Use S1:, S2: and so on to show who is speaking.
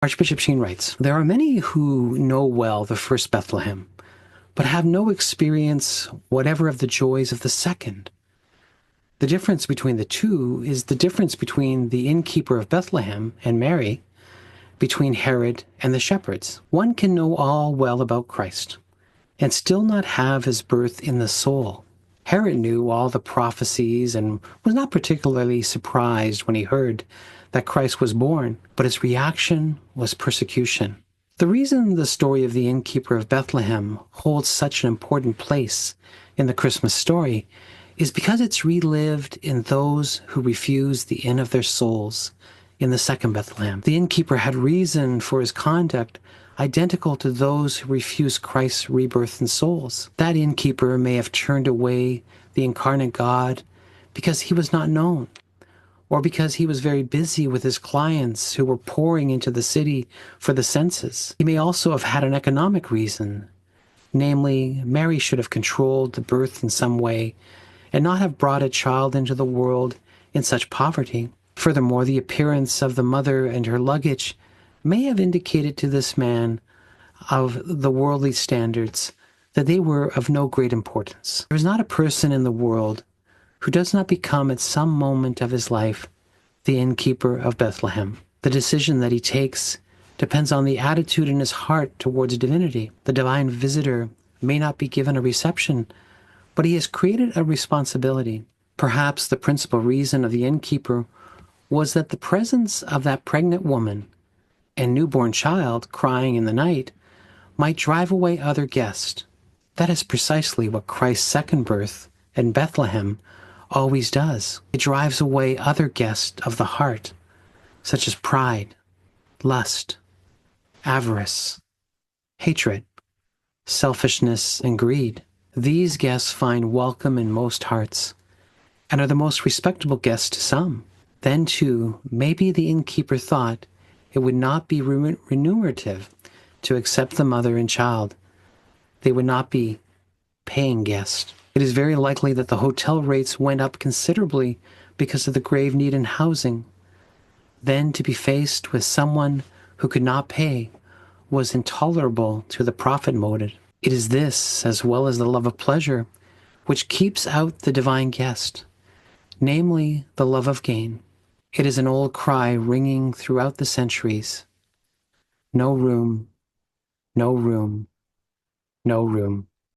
S1: Archbishop Sheen writes, "There are many who know well the first Bethlehem, but have no experience whatever of the joys of the second. The difference between the two is the difference between the innkeeper of Bethlehem and Mary, between Herod and the shepherds. One can know all well about Christ, and still not have his birth in the soul. Herod knew all the prophecies and was not particularly surprised when he heard that Christ was born, but his reaction was persecution. The reason the story of the innkeeper of Bethlehem holds such an important place in the Christmas story is because it's relived in those who refuse the inn of their souls in the second Bethlehem. The innkeeper had reason for his conduct identical to those who refuse Christ's rebirth in souls. That innkeeper may have turned away the incarnate God because he was not known, or because he was very busy with his clients who were pouring into the city for the census. He may also have had an economic reason, namely, Mary should have controlled the birth in some way and not have brought a child into the world in such poverty. Furthermore, the appearance of the mother and her luggage may have indicated to this man of the worldly standards that they were of no great importance. There is not a person in the world who does not become at some moment of his life the innkeeper of Bethlehem. The decision that he takes depends on the attitude in his heart towards divinity. The divine visitor may not be given a reception, but he has created a responsibility. Perhaps the principal reason of the innkeeper was that the presence of that pregnant woman and newborn child crying in the night might drive away other guests. That is precisely what Christ's second birth in Bethlehem always does. It drives away other guests of the heart, such as pride, lust, avarice, hatred, selfishness, and greed. These guests find welcome in most hearts and are the most respectable guests to some. Then, too, maybe the innkeeper thought it would not be remunerative to accept the mother and child. They would not be paying guests. It is very likely that the hotel rates went up considerably because of the grave need in housing. Then to be faced with someone who could not pay was intolerable to the profit motive. It is this, as well as the love of pleasure, which keeps out the divine guest, namely the love of gain. It is an old cry ringing throughout the centuries. No room, no room, no room.